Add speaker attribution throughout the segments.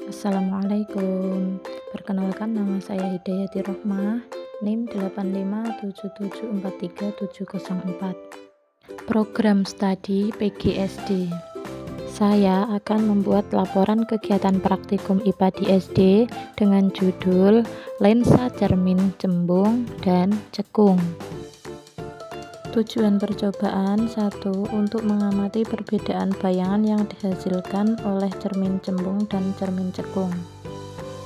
Speaker 1: Assalamualaikum. Perkenalkan, nama saya Hidayati Rohmah, NIM 8577433704. Program Studi PGSD. Saya akan membuat laporan kegiatan praktikum IPA di SD dengan judul Lensa Cermin Cembung dan Cekung. Tujuan percobaan: 1. Untuk mengamati perbedaan bayangan yang dihasilkan oleh cermin cembung dan cermin cekung.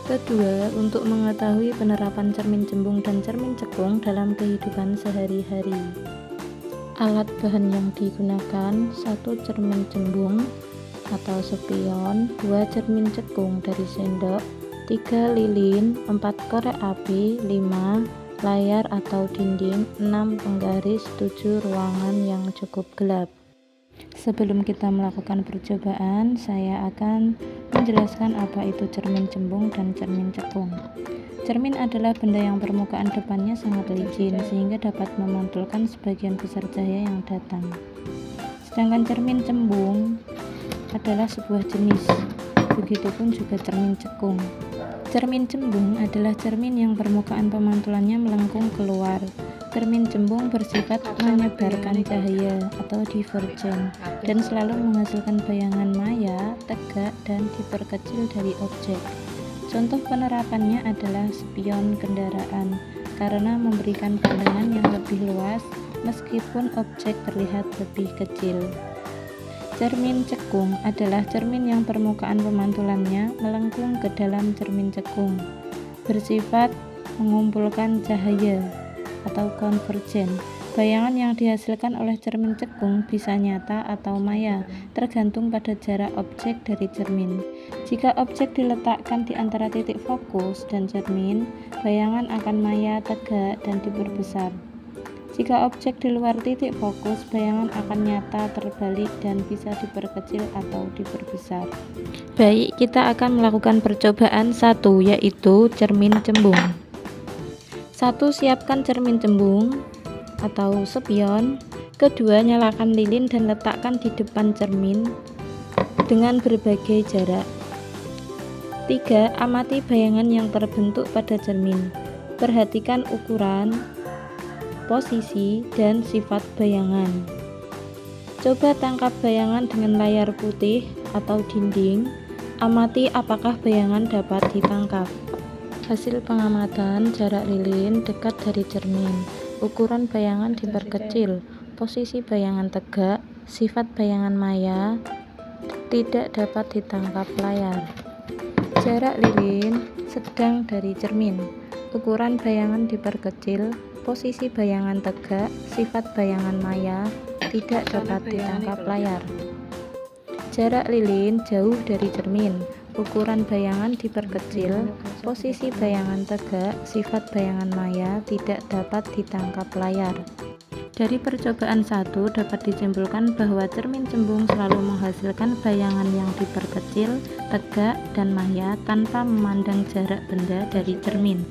Speaker 1: Kedua, untuk mengetahui penerapan cermin cembung dan cermin cekung dalam kehidupan sehari-hari. Alat bahan yang digunakan: 1. Cermin cembung atau spion, 2. Cermin cekung dari sendok, 3. Lilin, 4. korek api, 5. layar atau dinding, 6. penggaris, 7. ruangan yang cukup gelap. Sebelum kita melakukan percobaan, saya akan menjelaskan apa itu cermin cembung dan cermin cekung. Cermin adalah benda yang permukaan depannya sangat licin sehingga dapat memantulkan sebagian besar cahaya yang datang. Sedangkan cermin cembung adalah sebuah jenis, begitupun juga cermin cekung. Cermin cembung adalah cermin yang permukaan pemantulannya melengkung keluar. Cermin cembung bersifat menyebarkan cahaya atau divergen dan selalu menghasilkan bayangan maya, tegak, dan diperkecil dari objek. Contoh penerapannya adalah spion kendaraan, karena memberikan pandangan yang lebih luas meskipun objek terlihat lebih kecil. Cermin cekung adalah cermin yang permukaan pemantulannya melengkung ke dalam cermin cekung, bersifat mengumpulkan cahaya atau konvergen. Bayangan yang dihasilkan oleh cermin cekung bisa nyata atau maya, tergantung pada jarak objek dari cermin. Jika objek diletakkan di antara titik fokus dan cermin, bayangan akan maya, tegak, dan diperbesar. Jika objek di luar titik fokus, bayangan akan nyata, terbalik, dan bisa diperkecil atau diperbesar. Baik, kita akan melakukan percobaan 1, yaitu cermin cembung. 1. Siapkan cermin cembung atau spion. 2. Nyalakan lilin dan letakkan di depan cermin dengan berbagai jarak. 3. Amati bayangan yang terbentuk pada cermin. Perhatikan ukuran, posisi, dan sifat bayangan. Coba tangkap bayangan dengan layar putih atau dinding. Amati apakah bayangan dapat ditangkap. Hasil pengamatan: jarak lilin dekat dari cermin, ukuran bayangan diperkecil, posisi bayangan tegak, sifat bayangan maya, tidak dapat ditangkap layar. Jarak lilin sedang dari cermin, ukuran bayangan diperkecil, posisi bayangan tegak, sifat bayangan maya, tidak dapat ditangkap layar. Jarak lilin jauh dari cermin, ukuran bayangan diperkecil, posisi bayangan tegak, sifat bayangan maya, tidak dapat ditangkap layar. Dari percobaan 1 dapat disimpulkan bahwa cermin cembung selalu menghasilkan bayangan yang diperkecil, tegak, dan maya tanpa memandang jarak benda dari cermin.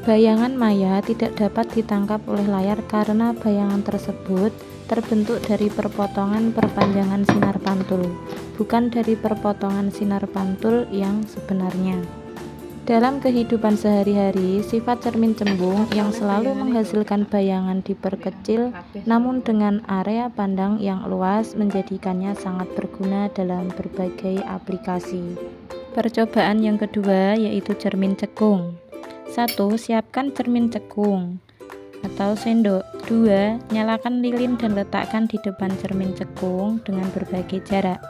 Speaker 1: Bayangan maya tidak dapat ditangkap oleh layar karena bayangan tersebut terbentuk dari perpotongan perpanjangan sinar pantul, bukan dari perpotongan sinar pantul yang sebenarnya. Dalam kehidupan sehari-hari, sifat cermin cembung yang selalu menghasilkan bayangan diperkecil namun dengan area pandang yang luas menjadikannya sangat berguna dalam berbagai aplikasi. Percobaan yang kedua, yaitu cermin cekung. 1. Siapkan cermin cekung atau sendok. 2. Nyalakan lilin dan letakkan di depan cermin cekung dengan berbagai jarak.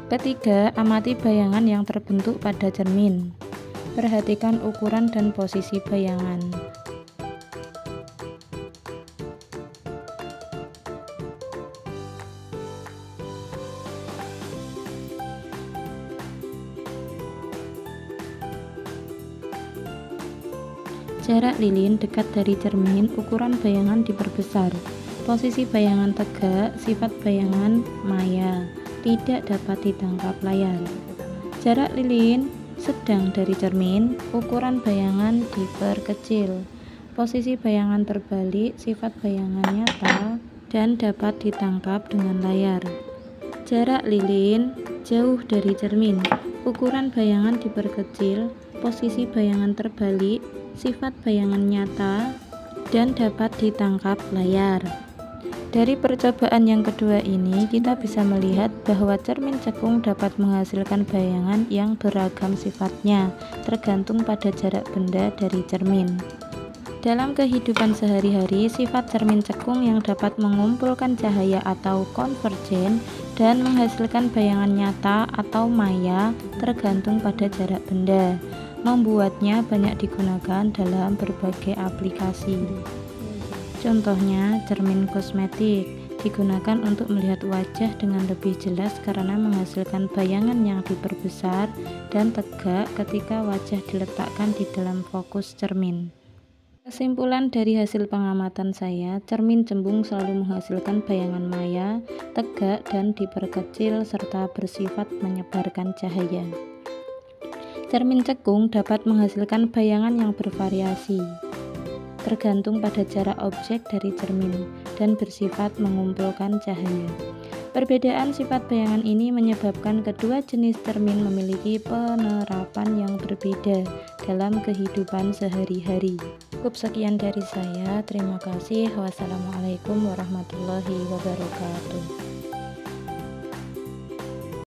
Speaker 1: 3. Amati bayangan yang terbentuk pada cermin. Perhatikan ukuran dan posisi bayangan. Jarak lilin dekat dari cermin, ukuran bayangan diperbesar. Posisi bayangan tegak, sifat bayangan maya, tidak dapat ditangkap layar. Jarak lilin sedang dari cermin, ukuran bayangan diperkecil. Posisi bayangan terbalik, sifat bayangan nyata, dan dapat ditangkap dengan layar. Jarak lilin jauh dari cermin, ukuran bayangan diperkecil, posisi bayangan terbalik, sifat bayangan nyata, dan dapat ditangkap layar. Dari percobaan yang kedua ini, kita bisa melihat bahwa cermin cekung dapat menghasilkan bayangan yang beragam sifatnya, tergantung pada jarak benda dari cermin. Dalam kehidupan sehari-hari, sifat cermin cekung yang dapat mengumpulkan cahaya atau konvergen dan menghasilkan bayangan nyata atau maya tergantung pada jarak benda, membuatnya banyak digunakan dalam berbagai aplikasi. Contohnya, cermin kosmetik digunakan untuk melihat wajah dengan lebih jelas karena menghasilkan bayangan yang diperbesar dan tegak ketika wajah diletakkan di dalam fokus cermin. Kesimpulan dari hasil pengamatan saya, cermin cembung selalu menghasilkan bayangan maya, tegak dan diperkecil serta bersifat menyebarkan cahaya. Cermin cekung dapat menghasilkan bayangan yang bervariasi, tergantung pada jarak objek dari cermin, dan bersifat mengumpulkan cahaya. Perbedaan sifat bayangan ini menyebabkan kedua jenis cermin memiliki penerapan yang berbeda dalam kehidupan sehari-hari. Cukup sekian dari saya, terima kasih. Wassalamualaikum warahmatullahi wabarakatuh.